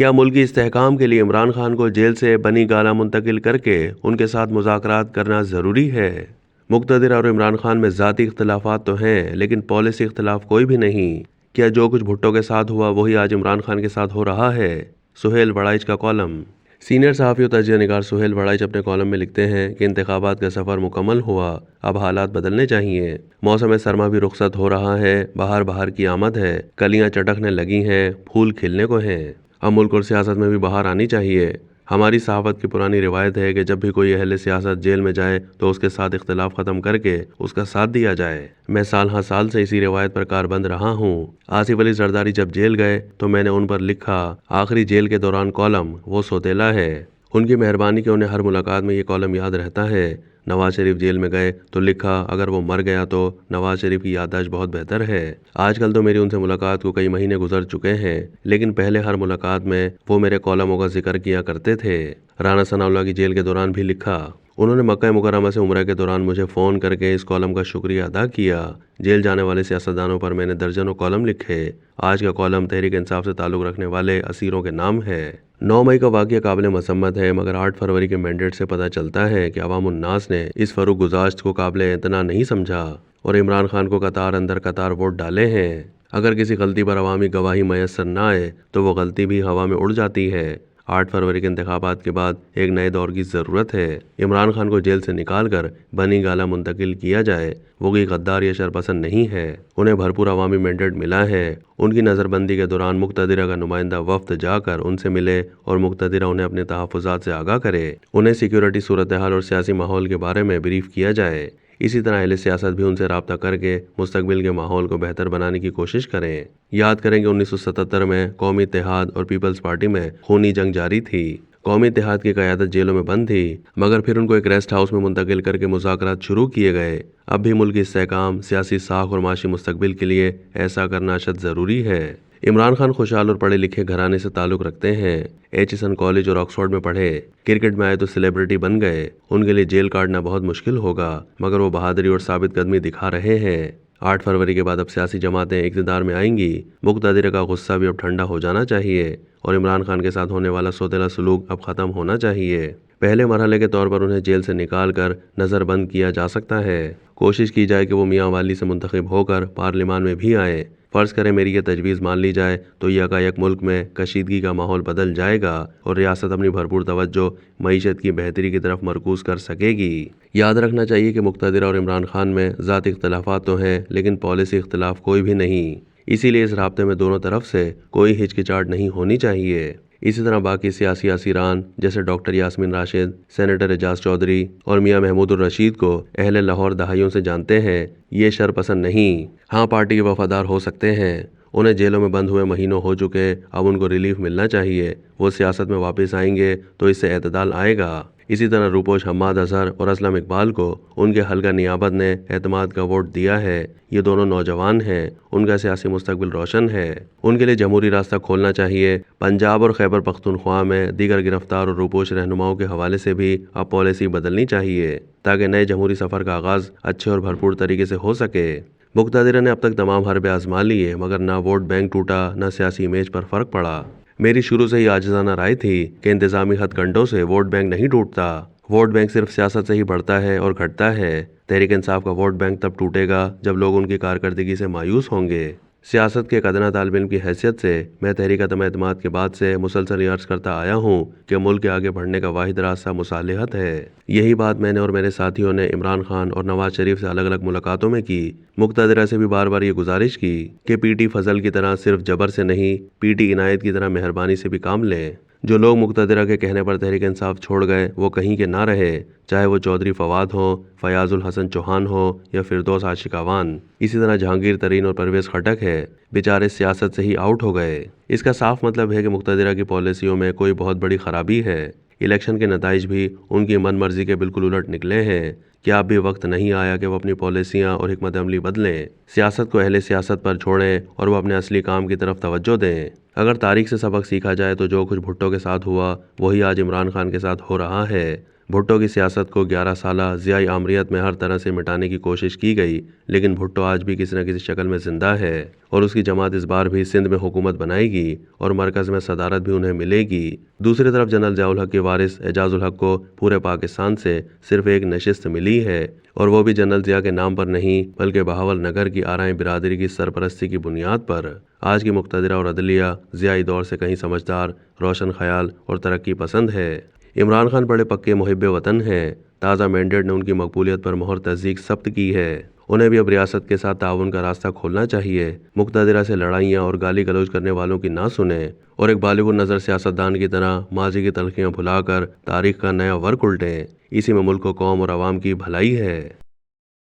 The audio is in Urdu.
کیا ملکی استحکام کے لیے عمران خان کو جیل سے بنی گالہ منتقل کر کے ان کے ساتھ مذاکرات کرنا ضروری ہے؟ مقتدر اور عمران خان میں ذاتی اختلافات تو ہیں لیکن پالیسی اختلاف کوئی بھی نہیں۔ کیا جو کچھ بھٹو کے ساتھ ہوا وہی آج عمران خان کے ساتھ ہو رہا ہے؟ سہیل وڑائچ کا کالم۔ سینئر صحافی و تجزیہ نگار سہیل وڑائچ اپنے کالم میں لکھتے ہیں کہ انتخابات کا سفر مکمل ہوا، اب حالات بدلنے چاہیے۔ موسم سرما بھی رخصت ہو رہا ہے، بہار کی آمد ہے، کلیاں چٹکنے لگی ہیں، پھول کھلنے کو ہیں۔ اب ملک اور سیاست میں بھی بہار آنی چاہیے۔ ہماری صحافت کی پرانی روایت ہے کہ جب بھی کوئی اہل سیاست جیل میں جائے تو اس کے ساتھ اختلاف ختم کر کے اس کا ساتھ دیا جائے۔ میں سال ہر سال سے اسی روایت پر کاربند رہا ہوں۔ آصف علی زرداری جب جیل گئے تو میں نے ان پر لکھا آخری جیل کے دوران کالم وہ سوتیلا ہے۔ ان کی مہربانی کہ انہیں ہر ملاقات میں یہ کالم یاد رہتا ہے۔ نواز شریف جیل میں گئے تو لکھا اگر وہ مر گیا تو نواز شریف کی یادداشت بہت بہتر ہے۔ آج کل تو میری ان سے ملاقات کو کئی مہینے گزر چکے ہیں لیکن پہلے ہر ملاقات میں وہ میرے کالموں کا ذکر کیا کرتے تھے۔ رانا ثناء اللہ کی جیل کے دوران بھی لکھا۔ انہوں نے مکہ مکرمہ سے عمرہ کے دوران مجھے فون کر کے اس کالم کا شکریہ ادا کیا۔ جیل جانے والے سیاستدانوں پر میں نے درجنوں کالم لکھے۔ آج کا کالم تحریک انصاف سے تعلق رکھنے والے اسیروں کے نام ہے۔ 9 مئی کا واقعہ قابل مذمت ہے مگر 8 فروری کے مینڈیٹ سے پتہ چلتا ہے کہ عوام الناس نے اس فروغ گزاشت کو قابل اعتنا نہیں سمجھا اور عمران خان کو قطار اندر قطار ووٹ ڈالے ہیں۔ اگر کسی غلطی پر عوامی گواہی میسر نہ آئے تو وہ غلطی بھی ہوا میں اڑ جاتی ہے۔ 8 فروری کے انتخابات کے بعد ایک نئے دور کی ضرورت ہے۔ عمران خان کو جیل سے نکال کر بنی گالہ منتقل کیا جائے۔ وہ کوئی غدار یا شرپسند نہیں ہے، انہیں بھرپور عوامی مینڈیٹ ملا ہے۔ ان کی نظر بندی کے دوران مقتدرہ کا نمائندہ وفد جا کر ان سے ملے اور مقتدرہ انہیں اپنے تحفظات سے آگاہ کرے۔ انہیں سیکیورٹی صورتحال اور سیاسی ماحول کے بارے میں بریف کیا جائے۔ اسی طرح اہل سیاست بھی ان سے رابطہ کر کے مستقبل کے ماحول کو بہتر بنانے کی کوشش کریں۔ یاد کریں کہ 1977 میں قومی اتحاد اور پیپلز پارٹی میں خونی جنگ جاری تھی۔ قومی اتحاد کی قیادت جیلوں میں بند تھی مگر پھر ان کو ایک ریسٹ ہاؤس میں منتقل کر کے مذاکرات شروع کیے گئے۔ اب بھی ملک کی استحکام، سیاسی ساکھ اور معاشی مستقبل کے لیے ایسا کرنا اشد ضروری ہے۔ عمران خان خوشحال اور پڑھے لکھے گھرانے سے تعلق رکھتے ہیں۔ ایچسن کالج اور آکسفورڈ میں پڑھے، کرکٹ میں آئے تو سیلیبریٹی بن گئے۔ ان کے لیے جیل کاٹنا بہت مشکل ہوگا مگر وہ بہادری اور ثابت قدمی دکھا رہے ہیں۔ 8 فروری کے بعد اب سیاسی جماعتیں اقتدار میں آئیں گی۔ مقتدرہ کا غصہ بھی اب ٹھنڈا ہو جانا چاہیے اور عمران خان کے ساتھ ہونے والا سوتیلا سلوک اب ختم ہونا چاہیے۔ پہلے مرحلے کے طور پر انہیں جیل سے نکال کر نظر بند کیا جا سکتا ہے۔ کوشش کی جائے کہ وہ میاں والی سے منتخب ہو کر پارلیمان میں بھی آئیں۔ فرض کریں میری یہ تجویز مان لی جائے تو یکایک ملک میں کشیدگی کا ماحول بدل جائے گا اور ریاست اپنی بھرپور توجہ معیشت کی بہتری کی طرف مرکوز کر سکے گی۔ یاد رکھنا چاہیے کہ مقتدرہ اور عمران خان میں ذاتی اختلافات تو ہیں لیکن پالیسی اختلاف کوئی بھی نہیں۔ اسی لیے اس رابطے میں دونوں طرف سے کوئی ہچکچاہٹ نہیں ہونی چاہیے۔ اسی طرح باقی سیاسی اسیران جیسے ڈاکٹر یاسمین راشد، سینیٹر اعجاز چودھری اور میاں محمود الرشید کو اہل لاہور دہائیوں سے جانتے ہیں۔ یہ شرپسند نہیں، ہاں پارٹی کے وفادار ہو سکتے ہیں۔ انہیں جیلوں میں بند ہوئے مہینوں ہو چکے، اب ان کو ریلیف ملنا چاہیے۔ وہ سیاست میں واپس آئیں گے تو اس سے اعتدال آئے گا۔ اسی طرح روپوش حماد اظہر اور اسلم اقبال کو ان کے حلقہ نیابت نے اعتماد کا ووٹ دیا ہے۔ یہ دونوں نوجوان ہیں، ان کا سیاسی مستقبل روشن ہے، ان کے لیے جمہوری راستہ کھولنا چاہیے۔ پنجاب اور خیبر پختونخوا میں دیگر گرفتار اور روپوش رہنماؤں کے حوالے سے بھی اب پالیسی بدلنی چاہیے تاکہ نئے جمہوری سفر کا آغاز اچھے اور بھرپور طریقے سے ہو سکے۔ مقتدرہ نے اب تک تمام حربے آزما لیے مگر نہ ووٹ بینک ٹوٹا نہ سیاسی امیج پر فرق پڑا۔ میری شروع سے ہی عاجزانہ رائے تھی کہ انتظامی ہتھ کنڈوں سے ووٹ بینک نہیں ٹوٹتا۔ ووٹ بینک صرف سیاست سے ہی بڑھتا ہے اور گھٹتا ہے۔ تحریک انصاف کا ووٹ بینک تب ٹوٹے گا جب لوگ ان کی کارکردگی سے مایوس ہوں گے۔ سیاست کے ایک ادنا طالب علم کی حیثیت سے میں تحریک عدم اعتماد کے بعد سے مسلسل یہ عرض کرتا آیا ہوں کہ ملک کے آگے بڑھنے کا واحد راستہ مصالحت ہے۔ یہی بات میں نے اور میرے ساتھیوں نے عمران خان اور نواز شریف سے الگ الگ ملاقاتوں میں کی۔ مقتدرہ سے بھی بار بار یہ گزارش کی کہ پی ٹی فضل کی طرح صرف جبر سے نہیں، پی ٹی عنایت کی طرح مہربانی سے بھی کام لیں۔ جو لوگ مقتدرہ کے کہنے پر تحریک انصاف چھوڑ گئے وہ کہیں کے نہ رہے، چاہے وہ چودھری فواد ہوں، فیاض الحسن چوہان ہو یا فردوس عاشق اعوان۔ اسی طرح جہانگیر ترین اور پرویز خٹک ہے، بیچارے سیاست سے ہی آؤٹ ہو گئے۔ اس کا صاف مطلب ہے کہ مقتدرہ کی پالیسیوں میں کوئی بہت بڑی خرابی ہے۔ الیکشن کے نتائج بھی ان کی من مرضی کے بالکل الٹ نکلے ہیں۔ کیا اب بھی وقت نہیں آیا کہ وہ اپنی پالیسیاں اور حکمت عملی بدلیں؟ سیاست کو اہل سیاست پر چھوڑیں اور وہ اپنے اصلی کام کی طرف توجہ دیں۔ اگر تاریخ سے سبق سیکھا جائے تو جو کچھ بھٹو کے ساتھ ہوا وہی آج عمران خان کے ساتھ ہو رہا ہے۔ بھٹو کی سیاست کو 11 سالہ ضیائی آمریت میں ہر طرح سے مٹانے کی کوشش کی گئی، لیکن بھٹو آج بھی کسی نہ کسی شکل میں زندہ ہے اور اس کی جماعت اس بار بھی سندھ میں حکومت بنائے گی اور مرکز میں صدارت بھی انہیں ملے گی۔ دوسری طرف جنرل ضیاء الحق کے وارث اعجاز الحق کو پورے پاکستان سے صرف ایک نشست ملی ہے، اور وہ بھی جنرل ضیاء کے نام پر نہیں بلکہ بہاول نگر کی آرائیں برادری کی سرپرستی کی بنیاد پر۔ آج کی مقتدرہ اور عدلیہ ضیائی دور سے کہیں سمجھدار، روشن خیال اور ترقی پسند ہے۔ عمران خان بڑے پکے محب وطن ہیں۔ تازہ مینڈیٹ نے ان کی مقبولیت پر مہر تصدیق ثبت کی ہے۔ انہیں بھی اب ریاست کے ساتھ تعاون کا راستہ کھولنا چاہیے۔ مقتدرہ سے لڑائیاں اور گالی گلوچ کرنے والوں کی نہ سنیں اور ایک بالغ النظر سیاستدان کی طرح ماضی کی تلخیاں بھلا کر تاریخ کا نیا ورق الٹیں۔ اسی میں ملک و قوم اور عوام کی بھلائی ہے۔